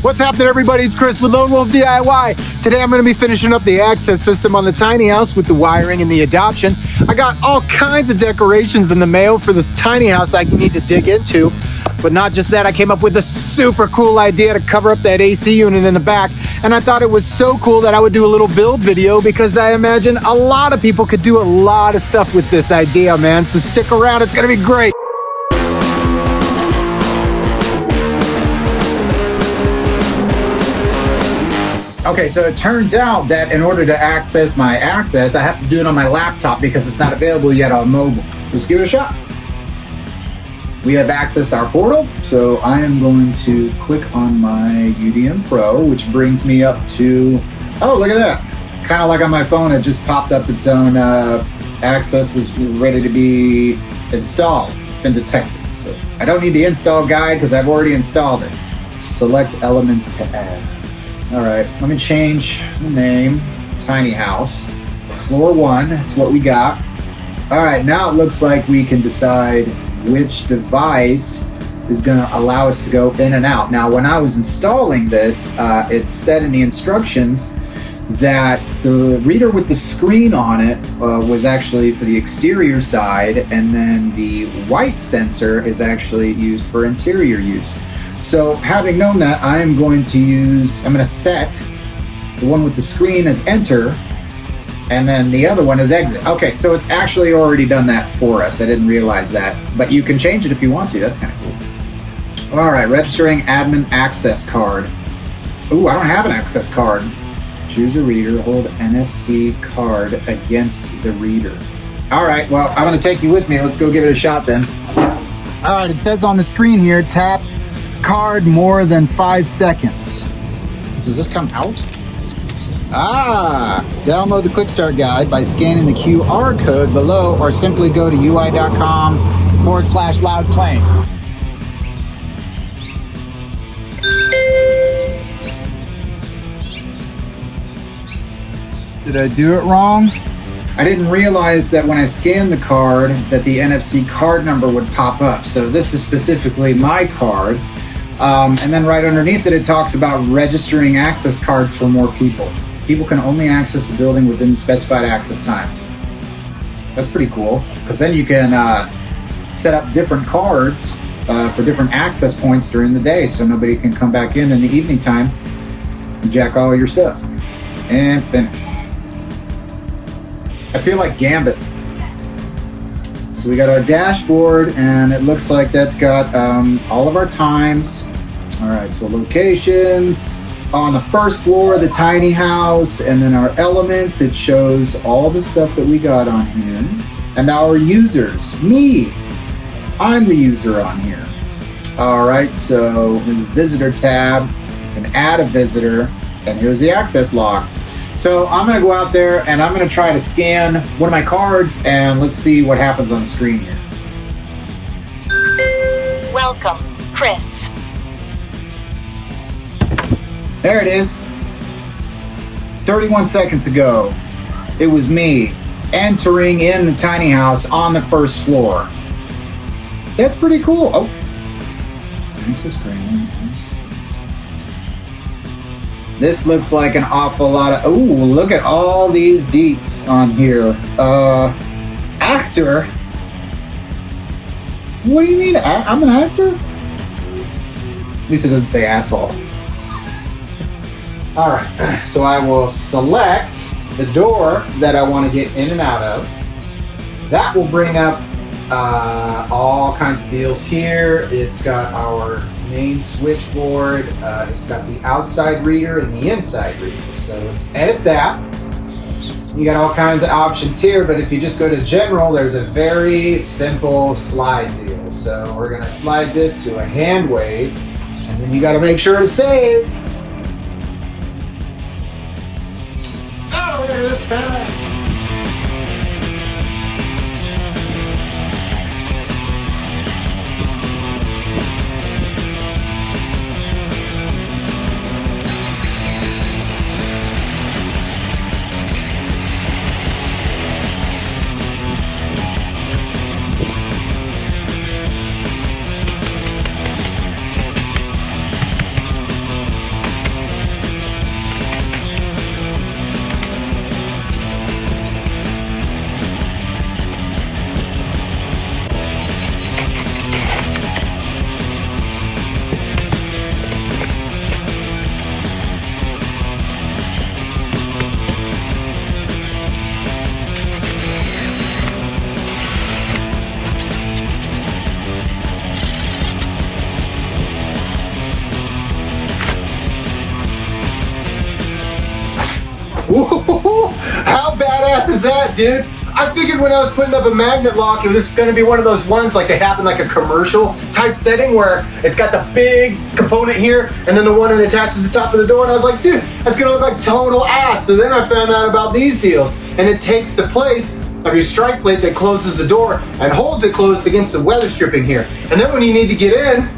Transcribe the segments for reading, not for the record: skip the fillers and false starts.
What's happening, everybody? It's Chris with Lone Wolf DIY. Today I'm going to be finishing up the access system on the tiny house with the wiring and the adoption. I got all kinds of decorations in the mail for this tiny house I need to dig into. But not just that, I came up with a super cool idea to cover up that AC unit in the back. And I thought it was so cool that I would do a little build video because I imagine a lot of people could do a lot of stuff with this idea, man. So stick around, it's going to be great. Okay, so it turns out that in order to access my access, I have to do it on my laptop because it's not available yet on mobile. Let's give it a shot. We have access to our portal, so I am going to click on my UDM Pro, which brings me up to, oh, look at that. Kind of like on my phone, it just popped up its own access is ready to be installed. It's been detected, so I don't need the install guide because I've already installed it. Select elements to add. All right, let me change the name, Tiny House. Floor 1, that's what we got. All right, now it looks like we can decide which device is gonna allow us to go in and out. Now, when I was installing this, it said in the instructions that the reader with the screen on it was actually for the exterior side, and then the white sensor is actually used for interior use. So having known that, I'm going to set the one with the screen as enter, and then the other one as exit. Okay, so it's actually already done that for us. I didn't realize that, but you can change it if you want to. That's kind of cool. All right, registering admin access card. Ooh, I don't have an access card. Choose a reader, hold NFC card against the reader. All right, well, I'm gonna take you with me. Let's go give it a shot then. All right, it says on the screen here, tap card more than 5 seconds. Does this come out? Download the quick start guide by scanning the QR code below or simply go to ui.com/loudplaying. Did I do it wrong? I didn't realize that when I scanned the card that the NFC card number would pop up. So this is specifically my card. And then right underneath it, it talks about registering access cards for more people. People can only access the building within specified access times. That's pretty cool, because then you can set up different cards for different access points during the day, so nobody can come back in the evening time and jack all your stuff. And finish. I feel like Gambit. So we got our dashboard, and it looks like that's got all of our times. All right, so locations. On the first floor, the tiny house, and then our elements, it shows all the stuff that we got on here. And our users, me, I'm the user on here. All right, so in the visitor tab, you can add a visitor, and here's the access log. So I'm gonna go out there and I'm gonna try to scan one of my cards, and let's see what happens on the screen here. Welcome, Chris. There it is. 31 seconds ago, it was me entering in the tiny house on the first floor. That's pretty cool. Oh, there's the screen. This looks like an awful lot of, oh, look at all these deets on here. Actor? What do you mean, I'm an actor? At least it doesn't say asshole. All right, so I will select the door that I want to get in and out of. That will bring up all kinds of deals here. It's got our main switchboard. It's got the outside reader and the inside reader. So let's edit that. You got all kinds of options here, but if you just go to general, there's a very simple slide deal. So we're gonna slide this to a hand wave, and then you gotta make sure to save. Oh, look at this guy. Whoa, how badass is that, dude? I figured when I was putting up a magnet lock, it was gonna be one of those ones like they have in like a commercial type setting where it's got the big component here and then the one that attaches the top of the door. And I was like, dude, that's gonna look like total ass. So then I found out about these deals, and it takes the place of your strike plate that closes the door and holds it closed against the weather stripping here. And then when you need to get in,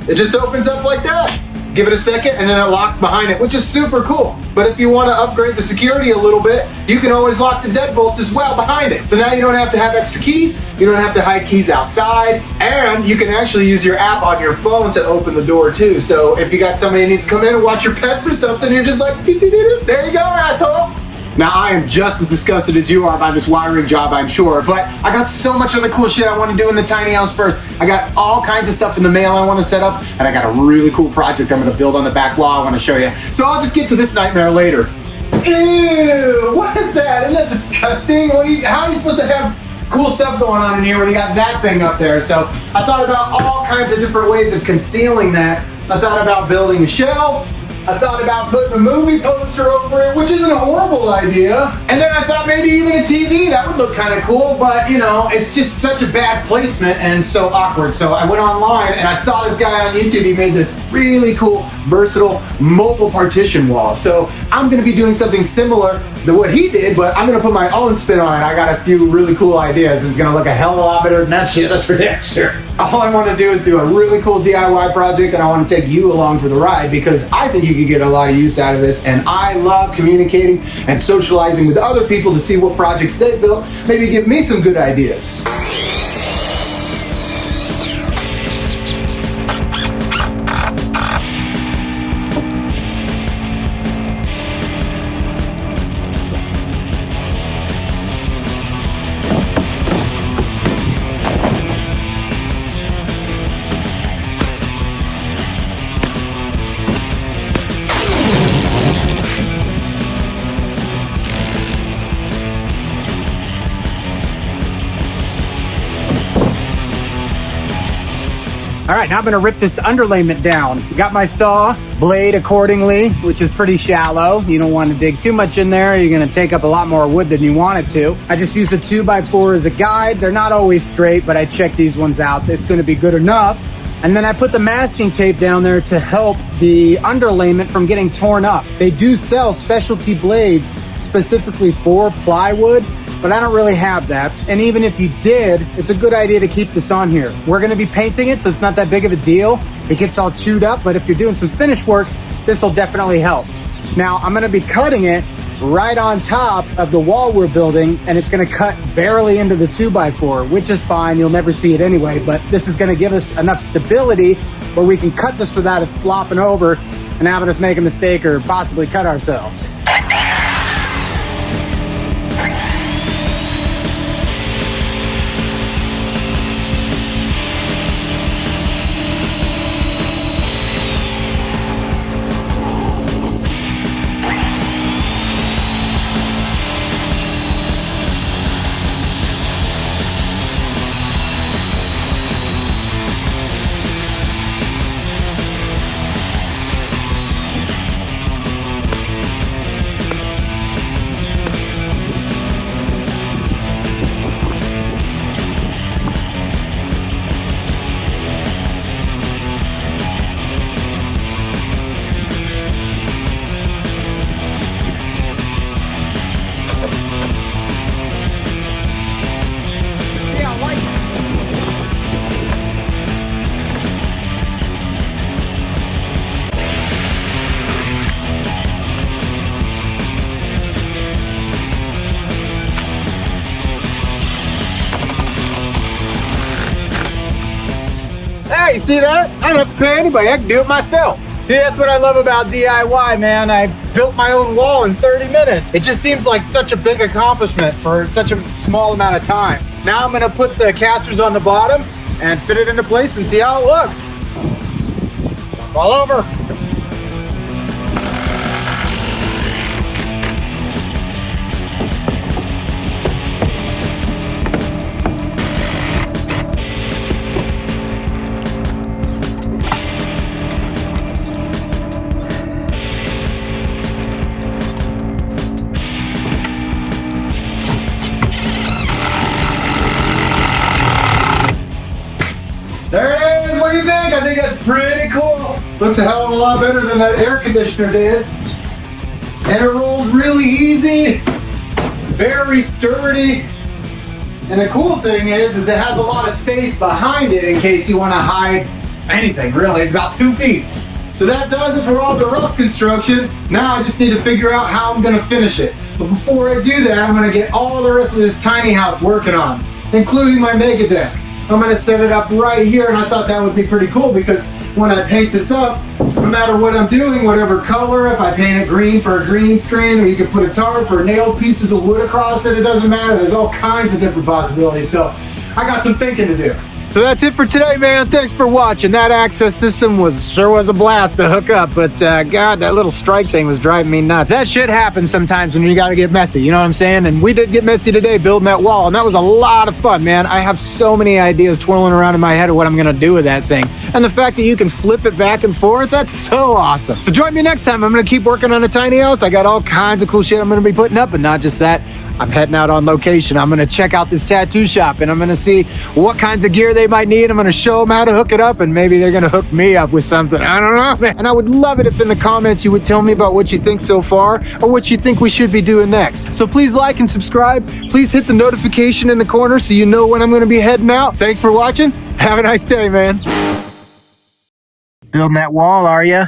it just opens up like that. Give it a second and then it locks behind it, which is super cool. But if you want to upgrade the security a little bit, you can always lock the deadbolts as well behind it. So now you don't have to have extra keys, you don't have to hide keys outside, and you can actually use your app on your phone to open the door too. So if you got somebody that needs to come in and watch your pets or something, you're just like, beep, beep, beep, beep. There you go, asshole. Now, I am just as disgusted as you are by this wiring job, I'm sure, but I got so much other cool shit I want to do in the tiny house first. I got all kinds of stuff in the mail I want to set up, and I got a really cool project I'm going to build on the back wall I want to show you. So I'll just get to this nightmare later. Ew, what is that? Isn't that disgusting? How are you supposed to have cool stuff going on in here when you got that thing up there? So I thought about all kinds of different ways of concealing that. I thought about building a shelf. I thought about putting a movie poster over it, which isn't a horrible idea. And then I thought maybe even a TV, that would look kind of cool, but you know, it's just such a bad placement and so awkward. So I went online and I saw this guy on YouTube, he made this really cool, versatile, mobile partition wall. So I'm gonna be doing something similar to what he did, but I'm gonna put my own spin on it. I got a few really cool ideas and it's gonna look a hell of a lot better than that shit, that's for damn sure. All I wanna do is do a really cool DIY project and I wanna take you along for the ride because I think you could get a lot of use out of this, and I love communicating and socializing with other people to see what projects they built, maybe give me some good ideas. All right, now I'm gonna rip this underlayment down. Got my saw blade accordingly, which is pretty shallow. You don't want to dig too much in there. You're gonna take up a lot more wood than you want it to. I just use a 2x4 as a guide. They're not always straight, but I check these ones out. It's gonna be good enough. And then I put the masking tape down there to help the underlayment from getting torn up. They do sell specialty blades specifically for plywood, but I don't really have that. And even if you did, it's a good idea to keep this on here. We're gonna be painting it, so it's not that big of a deal. It gets all chewed up, but if you're doing some finish work, this will definitely help. Now, I'm gonna be cutting it right on top of the wall we're building, and it's gonna cut barely into the 2x4, which is fine, you'll never see it anyway, but this is gonna give us enough stability where we can cut this without it flopping over and having us make a mistake or possibly cut ourselves. Hey, you see that? I don't have to pay anybody, I can do it myself. See, that's what I love about DIY, man. I built my own wall in 30 minutes. It just seems like such a big accomplishment for such a small amount of time. Now I'm gonna put the casters on the bottom and fit it into place and see how it looks. Fall over. Looks a hell of a lot better than that air conditioner did. And it rolls really easy, very sturdy. And the cool thing is it has a lot of space behind it in case you want to hide anything, really. It's about 2 feet. So that does it for all the rough construction. Now I just need to figure out how I'm gonna finish it. But before I do that, I'm gonna get all the rest of this tiny house working on, including my mega desk. I'm gonna set it up right here, and I thought that would be pretty cool because when I paint this up, no matter what I'm doing, whatever color, if I paint it green for a green screen, or you can put a tarp or nail pieces of wood across it, it doesn't matter. There's all kinds of different possibilities. So I got some thinking to do. So that's it for today, man. Thanks for watching. That access system sure was a blast to hook up, but God, that little strike thing was driving me nuts. That shit happens sometimes when you gotta get messy, you know what I'm saying? And we did get messy today building that wall, and that was a lot of fun, man. I have so many ideas twirling around in my head of what I'm gonna do with that thing. And the fact that you can flip it back and forth, that's so awesome. So join me next time. I'm gonna keep working on a tiny house. I got all kinds of cool shit I'm gonna be putting up, but not just that. I'm heading out on location. I'm gonna check out this tattoo shop, and I'm gonna see what kinds of gear they might need. I'm gonna show them how to hook it up, and maybe they're gonna hook me up with something. I don't know, man. And I would love it if in the comments you would tell me about what you think so far, or what you think we should be doing next. So please like and subscribe. Please hit the notification in the corner so you know when I'm gonna be heading out. Thanks for watching. Have a nice day, man. Building that wall, are you?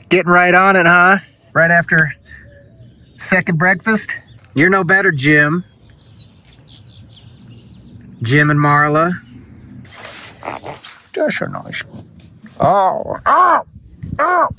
Getting right on it, huh? Right after second breakfast? You're no better, Jim. Jim and Marla. That's a nice. Oh, oh, oh.